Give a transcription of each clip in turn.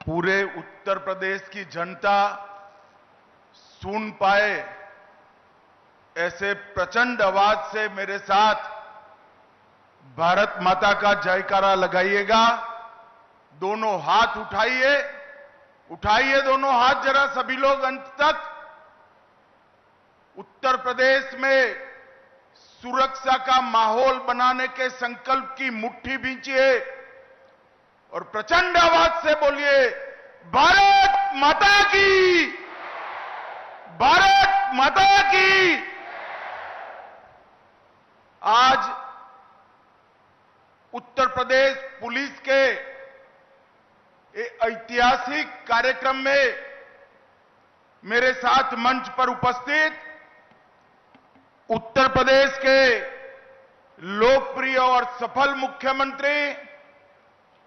पूरे उत्तर प्रदेश की जनता सुन पाए ऐसे प्रचंड आवाज से मेरे साथ भारत माता का जयकारा लगाइएगा। दोनों हाथ उठाइए, उठाइए दोनों हाथ जरा सभी लोग अंत तक। उत्तर प्रदेश में सुरक्षा का माहौल बनाने के संकल्प की मुट्ठी भींचिए और प्रचंड आवाज से बोलिए, भारत माता की, भारत माता की। आज उत्तर प्रदेश पुलिस के ऐतिहासिक कार्यक्रम में मेरे साथ मंच पर उपस्थित उत्तर प्रदेश के लोकप्रिय और सफल मुख्यमंत्री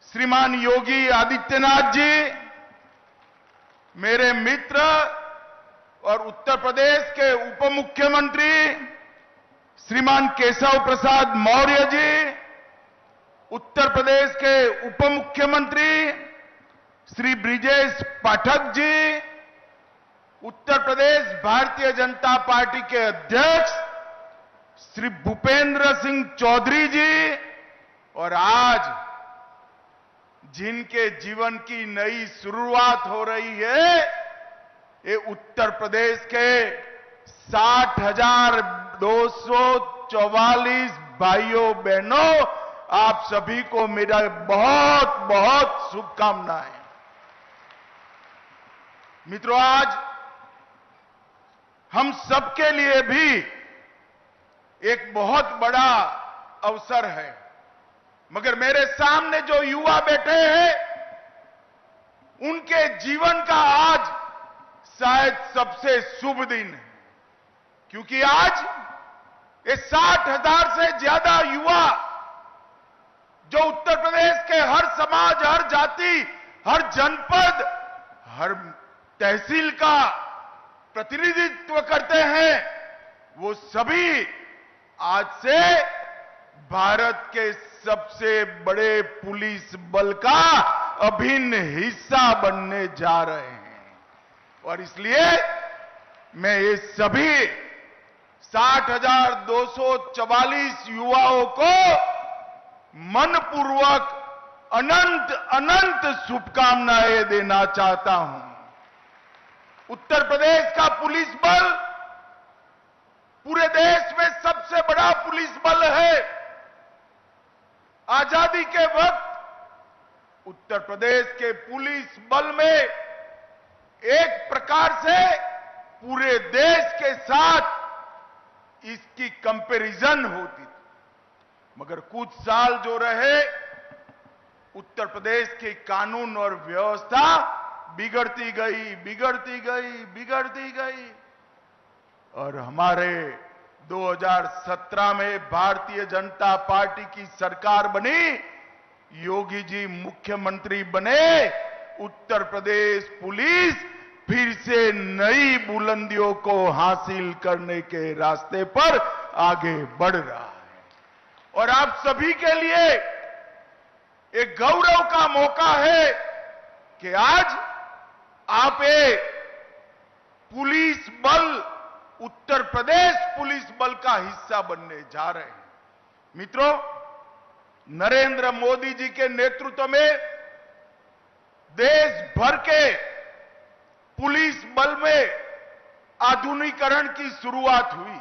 श्रीमान योगी आदित्यनाथ जी, मेरे मित्र और उत्तर प्रदेश के उप मुख्यमंत्री श्रीमान केशव प्रसाद मौर्य जी, उत्तर प्रदेश के उप मुख्यमंत्री श्री ब्रिजेश पाठक जी, उत्तर प्रदेश भारतीय जनता पार्टी के अध्यक्ष श्री भूपेंद्र सिंह चौधरी जी, और आज जिनके जीवन की नई शुरुआत हो रही है, ये उत्तर प्रदेश के 60,244 भाइयों बहनों, आप सभी को मेरा बहुत बहुत शुभकामनाएं। मित्रों, आज हम सबके लिए भी एक बहुत बड़ा अवसर है, मगर मेरे सामने जो युवा बैठे हैं, उनके जीवन का आज शायद सबसे शुभ दिन है, क्योंकि आज ये 60,000 से ज्यादा युवा जो उत्तर प्रदेश के हर समाज, हर जाति, हर जनपद, हर तहसील का प्रतिनिधित्व करते हैं, वो सभी आज से भारत के सबसे बड़े पुलिस बल का अभिन्न हिस्सा बनने जा रहे हैं। और इसलिए मैं ये सभी 60,244 युवाओं को मनपूर्वक अनंत अनंत शुभकामनाएं देना चाहता हूं। उत्तर प्रदेश का पुलिस बल पूरे देश में सबसे बड़ा पुलिस बल है। आजादी के वक्त उत्तर प्रदेश के पुलिस बल में एक प्रकार से पूरे देश के साथ इसकी कंपैरिजन होती थी, मगर कुछ साल जो रहे, उत्तर प्रदेश के कानून और व्यवस्था बिगड़ती गई, बिगड़ती गई, बिगड़ती गई, और हमारे 2017 में भारतीय जनता पार्टी की सरकार बनी, योगी जी मुख्यमंत्री बने, उत्तर प्रदेश पुलिस फिर से नई बुलंदियों को हासिल करने के रास्ते पर आगे बढ़ रहा है। और आप सभी के लिए एक गौरव का मौका है कि आज आप एक पुलिस बल, उत्तर प्रदेश पुलिस बल का हिस्सा बनने जा रहे हैं। मित्रों, नरेंद्र मोदी जी के नेतृत्व में देश भर के पुलिस बल में आधुनिकीकरण की शुरुआत हुई,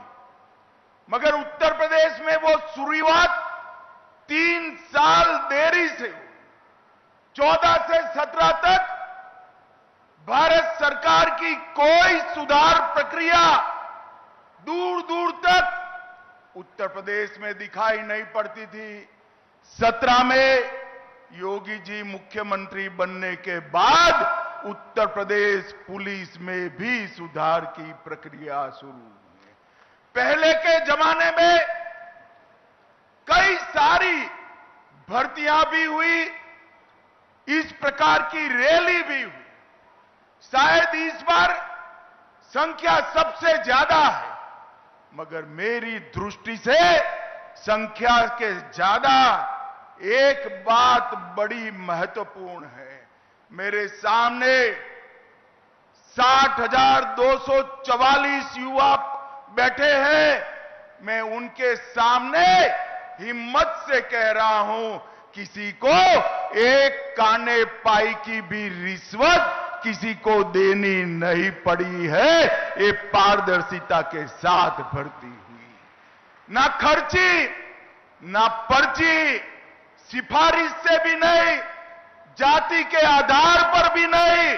मगर उत्तर प्रदेश में वो शुरुआत 3 साल देरी से हुई। 14 से 17 तक भारत सरकार की कोई सुधार प्रक्रिया दूर दूर तक उत्तर प्रदेश में दिखाई नहीं पड़ती थी। 17 में योगी जी मुख्यमंत्री बनने के बाद उत्तर प्रदेश पुलिस में भी सुधार की प्रक्रिया शुरू हुई। पहले के जमाने में कई सारी भर्तियां भी हुई, इस प्रकार की रैली भी हुई। शायद इस बार संख्या सबसे ज्यादा है, मगर मेरी दृष्टि से संख्या के ज्यादा एक बात बड़ी महत्वपूर्ण है। मेरे सामने 60,244 युवा बैठे हैं। मैं उनके सामने हिम्मत से कह रहा हूं, किसी को एक काने पाई की भी रिश्वत किसी को देनी नहीं पड़ी है। ये पारदर्शिता के साथ भर्ती हुई, ना खर्ची, ना पर्ची, सिफारिश से भी नहीं, जाति के आधार पर भी नहीं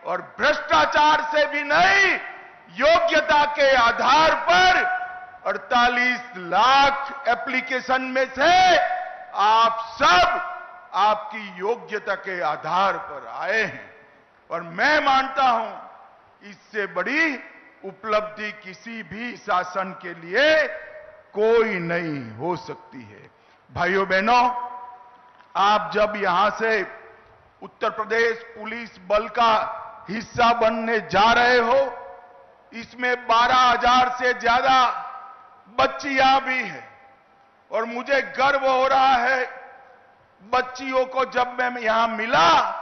और भ्रष्टाचार से भी नहीं, योग्यता के आधार पर 48 लाख एप्लीकेशन में से आप सब आपकी योग्यता के आधार पर आए हैं और मैं मानता हूं इससे बड़ी उपलब्धि किसी भी शासन के लिए कोई नहीं हो सकती है। भाइयों बहनों, आप जब यहां से उत्तर प्रदेश पुलिस बल का हिस्सा बनने जा रहे हो, इसमें 12,000 से ज्यादा बच्चियां भी हैं और मुझे गर्व हो रहा है। बच्चियों को जब मैं यहां मिला,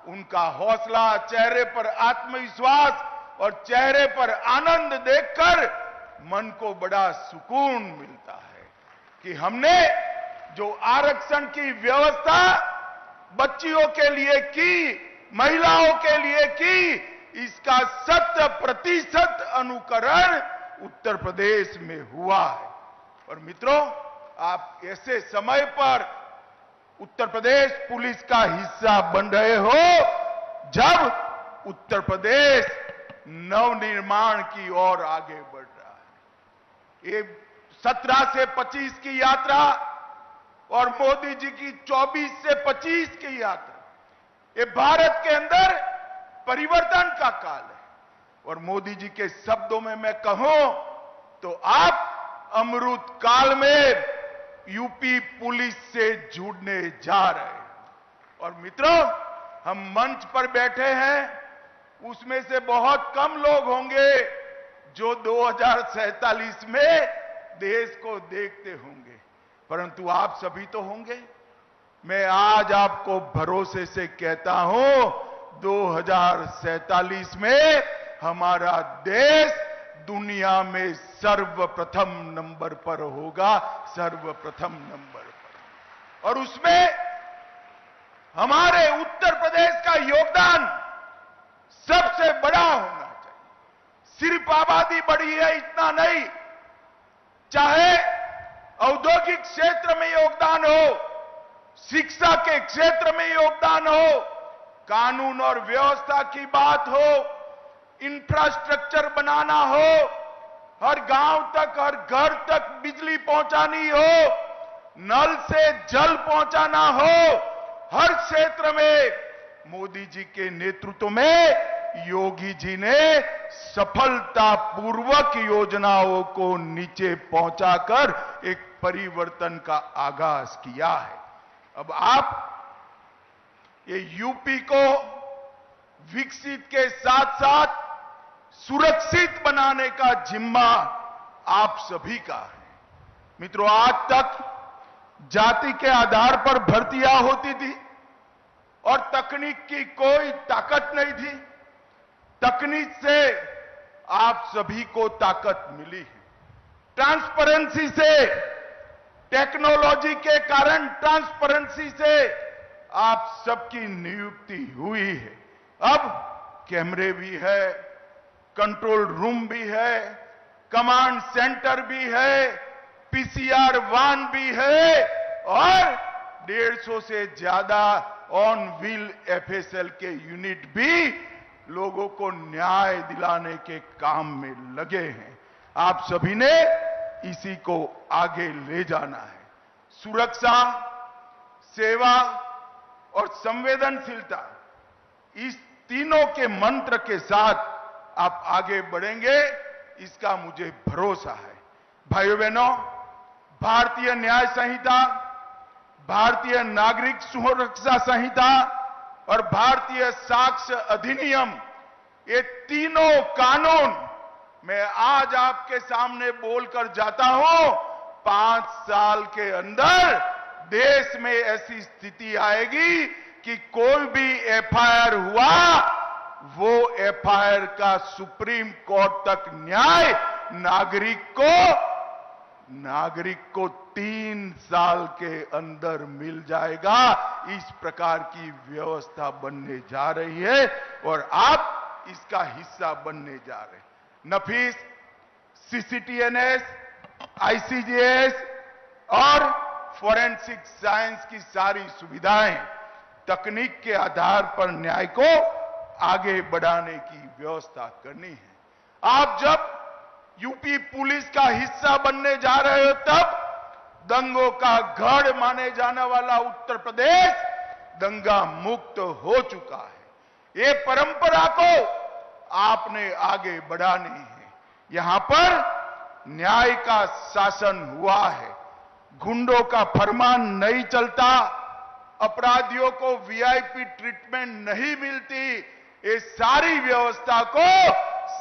उनका हौसला, चेहरे पर आत्मविश्वास और चेहरे पर आनंद देखकर मन को बड़ा सुकून मिलता है कि हमने जो आरक्षण की व्यवस्था बच्चियों के लिए की, महिलाओं के लिए की, इसका 100% अनुकरण उत्तर प्रदेश में हुआ है। और मित्रों, आप ऐसे समय पर उत्तर प्रदेश पुलिस का हिस्सा बन रहे हो जब उत्तर प्रदेश नवनिर्माण की ओर आगे बढ़ रहा है। ये 17 से 25 की यात्रा और मोदी जी की 24 से 25 की यात्रा, ये भारत के अंदर परिवर्तन का काल है। और मोदी जी के शब्दों में मैं कहूं तो आप अमृत काल में यूपी पुलिस से जुड़ने जा रहे हैं। और मित्रों, हम मंच पर बैठे हैं, उसमें से बहुत कम लोग होंगे जो 2047 में देश को देखते होंगे, परंतु आप सभी तो होंगे। मैं आज आपको भरोसे से कहता हूं, 2047 में हमारा देश दुनिया में सर्वप्रथम नंबर पर होगा, सर्वप्रथम नंबर पर। और उसमें हमारे उत्तर प्रदेश का योगदान सबसे बड़ा होना चाहिए। सिर्फ आबादी बढ़ी है इतना नहीं, चाहे औद्योगिक क्षेत्र में योगदान हो, शिक्षा के क्षेत्र में योगदान हो, कानून और व्यवस्था की बात हो, इंफ्रास्ट्रक्चर बनाना हो, हर गांव तक, हर घर तक बिजली पहुंचानी हो, नल से जल पहुंचाना हो, हर क्षेत्र में मोदी जी के नेतृत्व में योगी जी ने सफलतापूर्वक योजनाओं को नीचे पहुंचाकर एक परिवर्तन का आगाज किया है। अब आप ये यूपी को विकसित के साथ साथ सुरक्षित बनाने का जिम्मा आप सभी का है। मित्रों, आज तक जाति के आधार पर भर्तियां होती थी और तकनीक की कोई ताकत नहीं थी। तकनीक से आप सभी को ताकत मिली है। ट्रांसपेरेंसी से, टेक्नोलॉजी के कारण ट्रांसपेरेंसी से आप सबकी नियुक्ति हुई है। अब कैमरे भी है, कंट्रोल रूम भी है, कमांड सेंटर भी है, पीसीआर वान भी है और 150 से ज्यादा ऑन व्हील एफएसएल के यूनिट भी लोगों को न्याय दिलाने के काम में लगे हैं। आप सभी ने इसी को आगे ले जाना है। सुरक्षा, सेवा और संवेदनशीलता, इस तीनों के मंत्र के साथ आप आगे बढ़ेंगे, इसका मुझे भरोसा है। भाइयों बहनों, भारतीय न्याय संहिता, भारतीय नागरिक सुरक्षा संहिता और भारतीय साक्ष्य अधिनियम, ये तीनों कानून मैं आज आपके सामने बोलकर जाता हूं। 5 साल के अंदर देश में ऐसी स्थिति आएगी कि कोई भी एफआईआर हुआ वो एफआईआर का सुप्रीम कोर्ट तक न्याय नागरिक को 3 साल के अंदर मिल जाएगा। इस प्रकार की व्यवस्था बनने जा रही है और आप इसका हिस्सा बनने जा रहे हैं। नफीस सीसीटीएनएस, आईसीजीएस और फोरेंसिक साइंस की सारी सुविधाएं तकनीक के आधार पर न्याय को आगे बढ़ाने की व्यवस्था करनी है। आप जब यूपी पुलिस का हिस्सा बनने जा रहे हो तब दंगों का गढ़ माने जाने वाला उत्तर प्रदेश दंगा मुक्त हो चुका है। ये परंपरा को आपने आगे बढ़ानी है। यहां पर न्याय का शासन हुआ है, गुंडों का फरमान नहीं चलता, अपराधियों को वीआईपी ट्रीटमेंट नहीं मिलती। ये सारी व्यवस्था को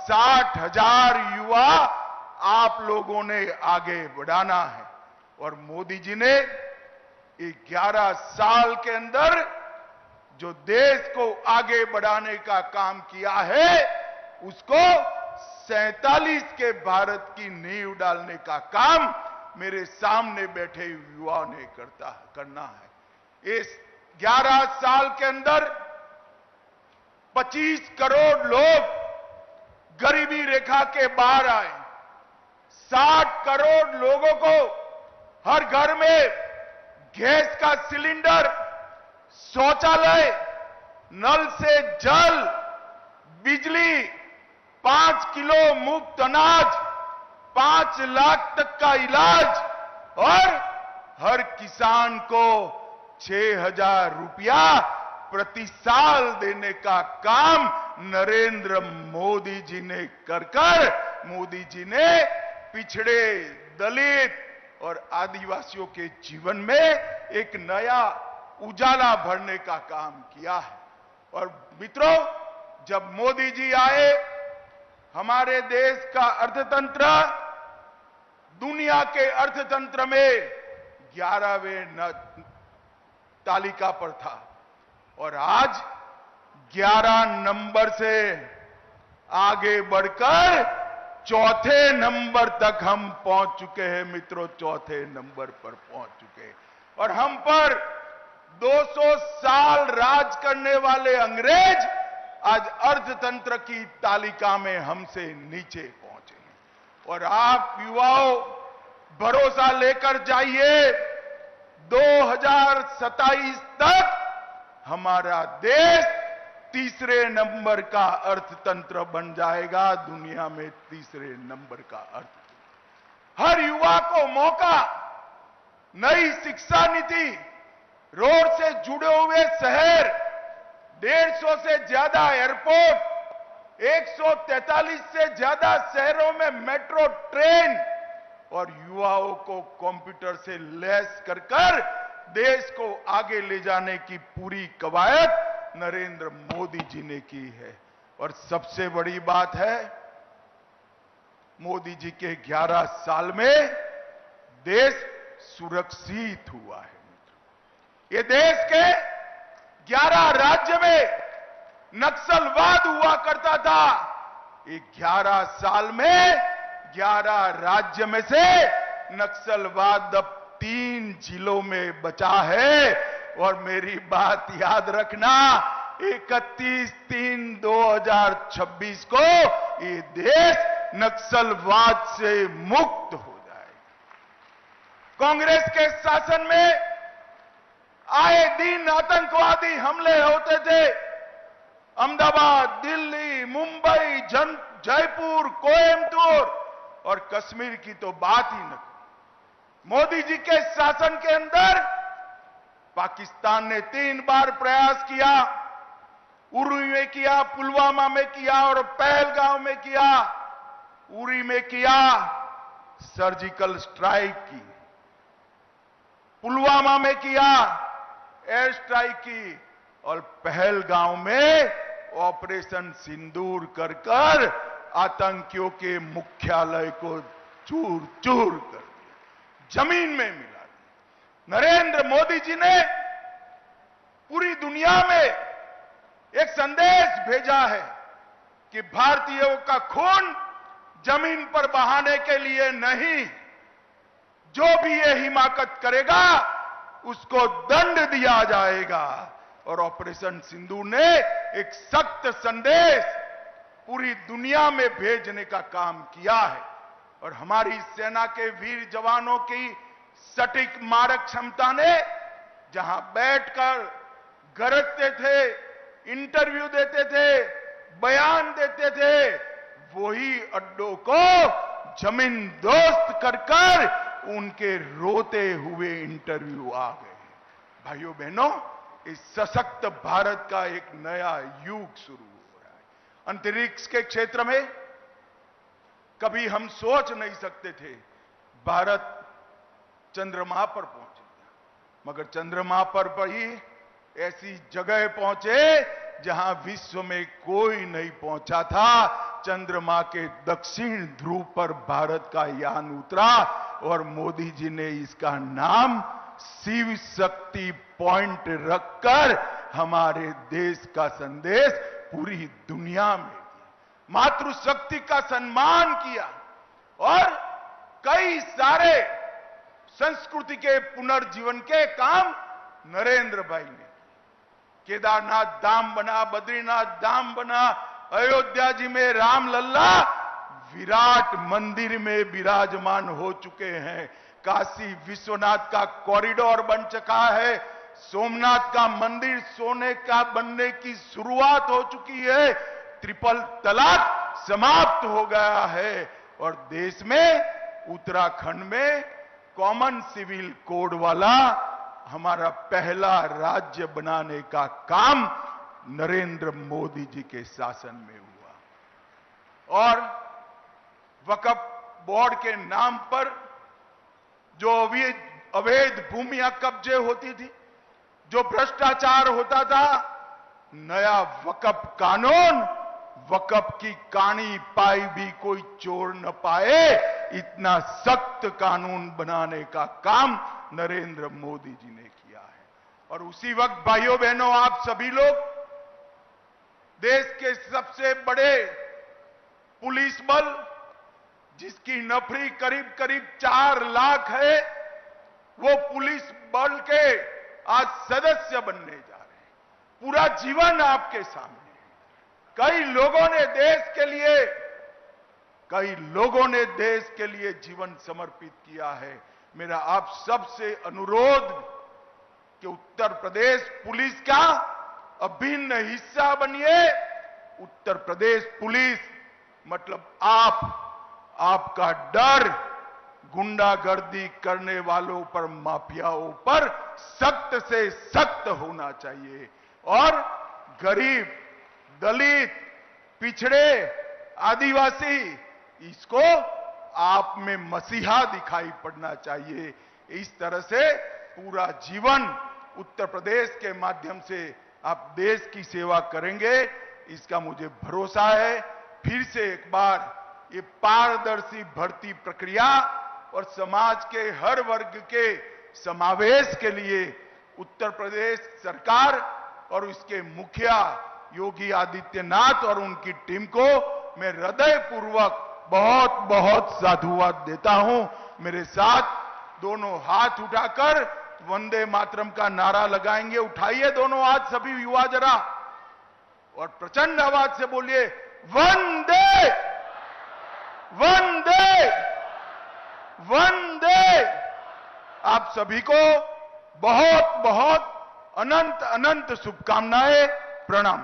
60,000 युवा आप लोगों ने आगे बढ़ाना है और मोदी जी ने 11 साल के अंदर जो देश को आगे बढ़ाने का काम किया है उसको 47 के भारत की नींव डालने का काम मेरे सामने बैठे युवाओं ने करना है। इस 11 साल के अंदर 25 करोड़ लोग गरीबी रेखा के बाहर आए, 60 करोड़ लोगों को हर घर में गैस का सिलेंडर, शौचालय, नल से जल, बिजली, 5 किलो मुफ्त अनाज, 5 लाख तक का इलाज और हर किसान को 6,000 रुपया प्रति साल देने का काम नरेंद्र मोदी जी ने कर मोदी जी ने पिछड़े, दलित और आदिवासियों के जीवन में एक नया उजाला भरने का काम किया है। और मित्रों, जब मोदी जी आए हमारे देश का अर्थतंत्र दुनिया के अर्थतंत्र में 11वें तालिका पर था और आज 11 नंबर से आगे बढ़कर 4थे नंबर तक हम पहुंच चुके हैं। मित्रों, 4थे नंबर पर पहुंच चुके हैं और हम पर 200 साल राज करने वाले अंग्रेज आज अर्थतंत्र की तालिका में हमसे नीचे पहुंचे हैं। और आप युवाओं भरोसा लेकर जाइए, 2027 तक हमारा देश 3रे नंबर का अर्थतंत्र बन जाएगा, दुनिया में 3रे नंबर का अर्थतंत्र। हर युवा को मौका, नई शिक्षा नीति, रोड से जुड़े हुए शहर, 150 से ज्यादा एयरपोर्ट, 143 से ज्यादा शहरों में मेट्रो ट्रेन और युवाओं को कंप्यूटर से लैस कर देश को आगे ले जाने की पूरी कवायद नरेंद्र मोदी जी ने की है। और सबसे बड़ी बात है, मोदी जी के 11 साल में देश सुरक्षित हुआ है। ये देश के 11 राज्य में नक्सलवाद हुआ करता था, ये 11 साल में 11 राज्य में से नक्सलवाद अब 3 जिलों में बचा है। और मेरी बात याद रखना, 31/3/2026 को ये देश नक्सलवाद से मुक्त हो जाएगा। कांग्रेस के शासन में आए दिन आतंकवादी हमले होते थे। अहमदाबाद, दिल्ली, मुंबई, जयपुर, कोयम्बटूर और कश्मीर की तो बात ही न। मोदी जी के शासन के अंदर पाकिस्तान ने 3 बार प्रयास किया, उरी में किया, पुलवामा में किया और पहलगांव में किया। उरी में किया, सर्जिकल स्ट्राइक की, पुलवामा में किया, एयर स्ट्राइक की और पहलगांव में ऑपरेशन सिंदूर कर आतंकियों के मुख्यालय को चूर चूर कर दिया, जमीन में मिला दिया। नरेंद्र मोदी जी ने पूरी दुनिया में एक संदेश भेजा है कि भारतीयों का खून जमीन पर बहाने के लिए नहीं, जो भी ये हिमाकत करेगा उसको दंड दिया जाएगा। और ऑपरेशन सिंदूर ने एक सख्त संदेश पूरी दुनिया में भेजने का काम किया है। और हमारी सेना के वीर जवानों की सटीक मारक क्षमता ने जहां बैठकर गरजते थे, इंटरव्यू देते थे, बयान देते थे, वही अड्डों को जमीन दोस्त कर उनके रोते हुए इंटरव्यू आ गए। भाइयों बहनों, इस सशक्त भारत का एक नया युग शुरू हो रहा है। अंतरिक्ष के क्षेत्र में कभी हम सोच नहीं सकते थे भारत चंद्रमा पर पहुंचेगा, मगर चंद्रमा पर ही ऐसी जगह पहुंचे जहां विश्व में कोई नहीं पहुंचा था। चंद्रमा के दक्षिण ध्रुव पर भारत का यान उतरा और मोदी जी ने इसका नाम शिव शक्ति पॉइंट रखकर हमारे देश का संदेश पूरी दुनिया में दिया, मातृशक्ति का सम्मान किया और कई सारे संस्कृति के पुनर्जीवन के काम नरेंद्र भाई ने। केदारनाथ धाम बना, बद्रीनाथ धाम बना, अयोध्या जी में राम लल्ला विराट मंदिर में विराजमान हो चुके हैं, काशी विश्वनाथ का कॉरिडोर बन चुका है, सोमनाथ का मंदिर सोने का बनने की शुरुआत हो चुकी है, ट्रिपल तलाक समाप्त हो गया है और देश में उत्तराखंड में कॉमन सिविल कोड वाला हमारा पहला राज्य बनाने का काम नरेंद्र मोदी जी के शासन में हुआ। और वक्फ बोर्ड के नाम पर जो अवैध भूमियां कब्जे होती थी, जो भ्रष्टाचार होता था, नया वक्फ कानून, वक्फ की कानी पाई भी कोई चोर न पाए, इतना सख्त कानून बनाने का काम नरेंद्र मोदी जी ने किया है। और उसी वक्त भाइयों बहनों, आप सभी लोग देश के सबसे बड़े पुलिस बल, जिसकी नफरी करीब करीब 4 लाख है, वो पुलिस बल के आज सदस्य बनने जा रहे हैं। पूरा जीवन आपके सामने है। कई लोगों ने देश के लिए जीवन समर्पित किया है। मेरा आप सबसे अनुरोध कि उत्तर प्रदेश पुलिस का अभिन्न हिस्सा बनिए। उत्तर प्रदेश पुलिस मतलब आपका डर गुंडागर्दी करने वालों पर, माफियाओं पर सख्त से सख्त होना चाहिए और गरीब, दलित, पिछड़े, आदिवासी, इसको आप में मसीहा दिखाई पड़ना चाहिए। इस तरह से पूरा जीवन उत्तर प्रदेश के माध्यम से आप देश की सेवा करेंगे, इसका मुझे भरोसा है। फिर से एक बार ये पारदर्शी भर्ती प्रक्रिया और समाज के हर वर्ग के समावेश के लिए उत्तर प्रदेश सरकार और उसके मुखिया योगी आदित्यनाथ और उनकी टीम को मैं हृदयपूर्वक बहुत बहुत साधुवाद देता हूं। मेरे साथ दोनों हाथ उठाकर वंदे मातरम का नारा लगाएंगे। उठाइए दोनों हाथ सभी युवा जरा और प्रचंड आवाज से बोलिए, वंदे वंदे वंदे। आप सभी को बहुत बहुत अनंत अनंत शुभकामनाएं, प्रणाम।